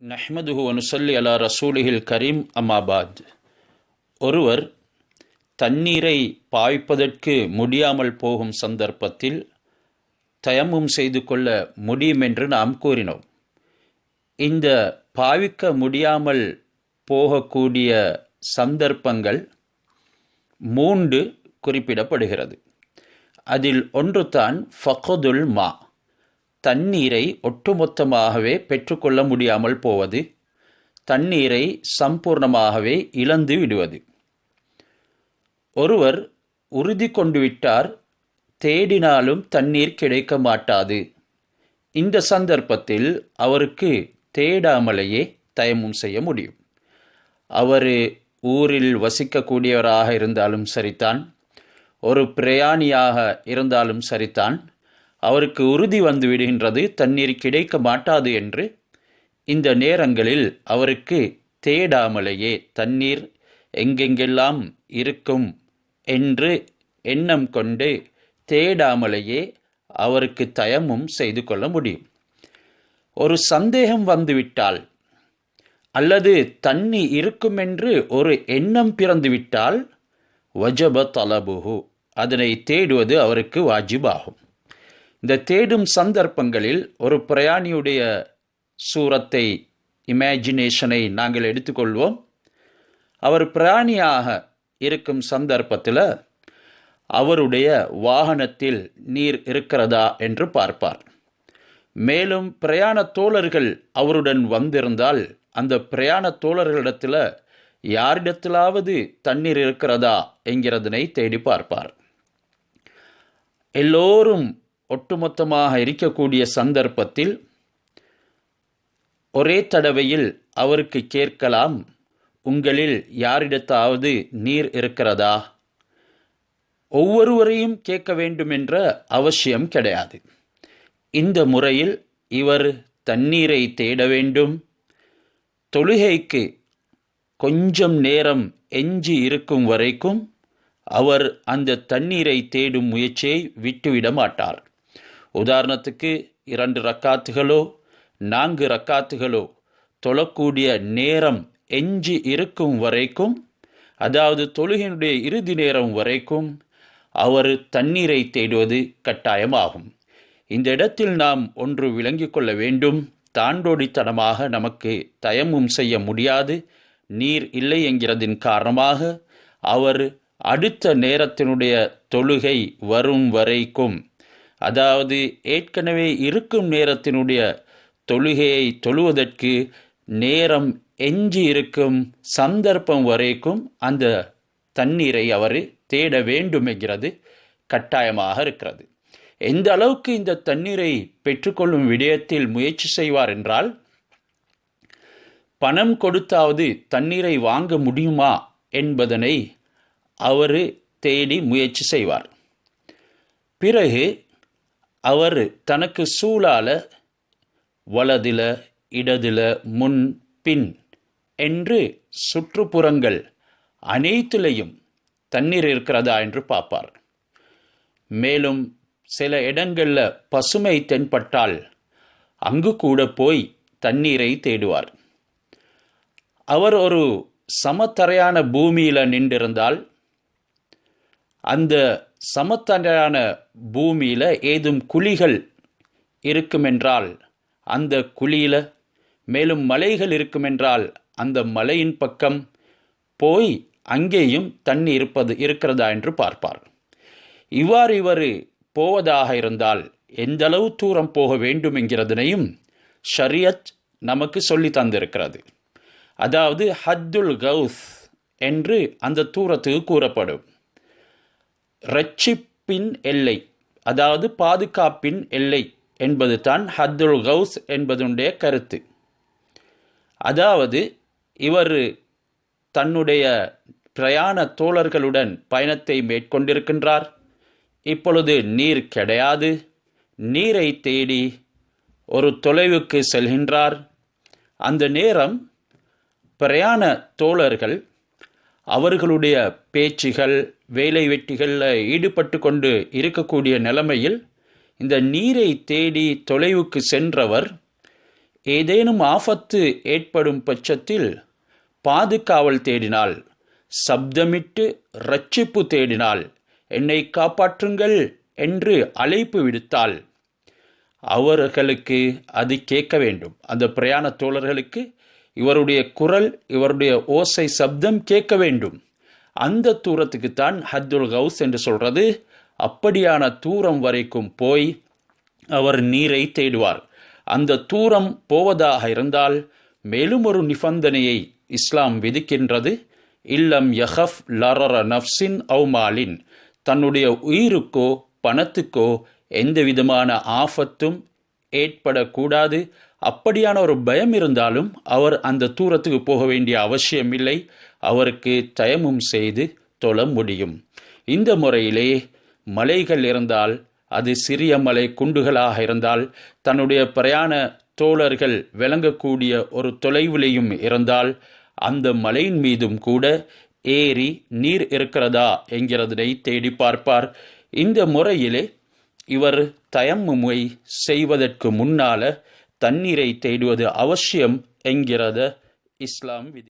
நஹ்மதுஹு வ நுஸல்லி அலா ரசூலிஹில் கரீம் அம்மாபாத். ஒருவர் தண்ணீரை பாய்ப்பதற்கு முடியாமல் போகும் சந்தர்ப்பத்தில் தயம்மும் செய்து கொள்ள முடியும் என்று நாம் கூறினோம். இந்த பாவிக்க முடியாமல் போகக்கூடிய சந்தர்ப்பங்கள் 3 குறிப்பிடப்படுகிறது. அதில் ஒன்று தான் ஃபக்துல் மா, தண்ணீரை ஒட்டுமொத்தமாகவே பெற்றுக்கொள்ள முடியாமல் போவது, தண்ணீரை சம்பூர்ணமாகவே இழந்து விடுவது. ஒருவர் உறுதி கொண்டு விட்டார், தேடினாலும் தண்ணீர் கிடைக்க மாட்டாது. இந்த சந்தர்ப்பத்தில் அவருக்கு தேடாமலேயே தயமும் செய்ய முடியும். அவர் ஊரில் வசிக்கக்கூடியவராக இருந்தாலும் சரிதான், ஒரு பிரயாணியாக இருந்தாலும் சரிதான், அவருக்கு உறுதி வந்து விடுகின்றது தண்ணீர் கிடைக்க மாட்டாது என்று. இந்த நேரங்களில் அவருக்கு தேடாமலேயே தண்ணீர் எங்கெங்கெல்லாம் இருக்கும் என்று எண்ணம் கொண்டு தேடாமலேயே அவருக்கு தயமும் செய்து கொள்ள முடியும். ஒரு சந்தேகம் வந்துவிட்டால் அல்லது தண்ணி இருக்கும் என்று ஒரு எண்ணம் பிறந்துவிட்டால் வஜப தலபுஹு, அதனை தேடுவது அவருக்கு வாஜிபாகும். இந்த தேடும் சந்தர்ப்பங்களில் ஒரு பிரயாணியுடைய சூரத்தை, இமேஜினேஷனை நாங்கள் எடுத்துக்கொள்வோம். அவர் பிரயாணியாக இருக்கும் சந்தர்ப்பத்தில் அவருடைய வாகனத்தில் நீர் இருக்கிறதா என்று பார்ப்பார். மேலும் பிரயாண தோழர்கள் அவருடன் வந்திருந்தால் அந்த பிரயாண தோழர்களிடத்தில் யாரிடத்திலாவது தண்ணீர் இருக்கிறதா என்கிறதனை தேடி பார்ப்பார். எல்லோரும் ஒட்டுமொத்தமாக இருக்கக்கூடிய சந்தர்ப்பத்தில் ஒரே தடவையில் அவருக்கு கேட்கலாம், உங்களில் யாரிடத்தாவது நீர் இருக்கிறதா? ஒவ்வொருவரையும் கேட்க வேண்டும் என்ற அவசியம் கிடையாது. இந்த முறையில் இவர் தண்ணீரை தேட வேண்டும். தொழுகைக்கு கொஞ்சம் நேரம் எஞ்சி இருக்கும் வரைக்கும் அவர் அந்த தண்ணீரை தேடும் முயற்சியை விட்டுவிட மாட்டார். உதாரணத்துக்கு 2 ரக்காத்துகளோ 4 ரக்காத்துகளோ தொழக்கூடிய நேரம் எஞ்சி இருக்கும் வரைக்கும், அதாவது தொழுகையினுடைய இறுதி நேரம் வரைக்கும் அவர் தண்ணீரை தேடுவது கட்டாயமாகும். இந்த இடத்தில் நாம் ஒன்று விளங்கிக் கொள்ள வேண்டும், தாண்டோடித்தனமாக நமக்கு தயமும் செய்ய முடியாது. நீர் இல்லை என்கிறதின் காரணமாக அவர் அடுத்த நேரத்தினுடைய தொழுகை வரும் வரைக்கும், அதாவது ஏற்கனவே இருக்கும் நேரத்தினுடைய தொழுகையை தொழுவதற்கு நேரம் எஞ்சி இருக்கும் சந்தர்ப்பம் வரைக்கும் அந்த தண்ணீரை அவர் தேட வேண்டும் என்கிறது கட்டாயமாக இருக்கிறது. எந்த அளவுக்கு இந்த தண்ணீரை பெற்றுக்கொள்ளும் விடயத்தில் முயற்சி செய்வார் என்றால், பணம் கொடுத்தாவது தண்ணீரை வாங்க முடியுமா என்பதனை அவர் தேடி முயற்சி செய்வார். பிறகு அவர் தனக்கு சூழால வலதில இடதில முன் பின் என்று சுற்றுப்புறங்கள் அனைத்திலையும் தண்ணீர் இருக்கிறதா என்று பார்ப்பார். மேலும் சில இடங்களில் பசுமை தென்பட்டால் அங்கு கூட போய் தண்ணீரை தேடுவார். அவர் ஒரு சமத்தரையான பூமியில் நின்றிருந்தால் அந்த சமத்தரையான பூமியில் ஏதும் குழிகள் இருக்குமென்றால் அந்த குழியில், மேலும் மலைகள் இருக்குமென்றால் அந்த மலையின் பக்கம் போய் அங்கேயும் தண்ணி இருக்கிறதா என்று பார்ப்பார். இவ்வாறு இவர் போவதாக இருந்தால் எந்தளவு தூரம் போக வேண்டும் என்கிறதனையும் ஷரியத் நமக்கு சொல்லி தந்திருக்கிறது. அதாவது ஹத்துல் கவுஸ் என்று அந்த தூரத்துக்கு கூறப்படும். ரட்சிப்பின் எல்லை, அதாவது பாதுகாப்பின் எல்லை என்பது தான் ஹத்துல் கவுஸ் என்பதனுடைய கருத்து. அதாவது இவர் தன்னுடைய பிரயாண தோழர்களுடன் பயணத்தை மேற்கொண்டிருக்கின்றார். இப்பொழுது நீர் கிடையாது. நீரை தேடி ஒரு தொலைவுக்கு செல்கின்றார். அந்த நேரம் பிரயாண தோழர்கள் அவர்களுடைய பேச்சுகள், வேலை வெட்டிகளில் ஈடுபட்டு கொண்டு இருக்கக்கூடிய நிலைமையில் இந்த நீரை தேடி தொலைவுக்கு சென்றவர் ஏதேனும் ஆபத்து ஏற்படும் பட்சத்தில் பாதுகாவல் தேடினால், சப்தமிட்டு இரட்சிப்பு தேடினால், என்னை காப்பாற்றுங்கள் என்று அழைப்பு விடுத்தால் அவர்களுக்கு அது கேட்க வேண்டும். அந்த பிரயாண தோழர்களுக்கு இவருடைய குரல், இவருடைய ஓசை சப்தம் கேட்க வேண்டும். அந்த தூரத்துக்குத்தான் ஹத்துல் கௌஸ் என்று சொல்றது. அப்படியான தூரம் வரைக்கும் போய் அவர் நீரை தேடுவார். அந்த தூரம் போவதாக இருந்தால் மேலும் ஒரு நிபந்தனையை இஸ்லாம் விதிக்கின்றது. இல்லம் யஹஃப் லரர நஃப்ஸின் அவுமாலின், தன்னுடைய உயிருக்கோ பணத்துக்கோ எந்த விதமான ஆபத்தும் ஏற்படக்கூடாது. அப்படியான ஒரு பயம் இருந்தாலும் அவர் அந்த தூரத்துக்கு போக வேண்டிய அவசியம் இல்லை. அவருக்கு தயமும் செய்து தொழ முடியும். இந்த முறையிலே மலைகள் இருந்தால், அது சிறிய மலை குண்டுகளாக இருந்தால், தன்னுடைய பிரயாண தோழர்கள் விளங்கக்கூடிய ஒரு தொலைவிலையும் இருந்தால், அந்த மலையின் மீதும் கூட ஏறி நீர் இருக்கிறதா என்கிறதனை தேடி பார்ப்பார். இந்த முறையிலே இவர் தயம்முமை செய்வதற்கு முன்னால தண்ணீரை தேடுவது அவசியம் என்கிறத இஸ்லாம் விதி.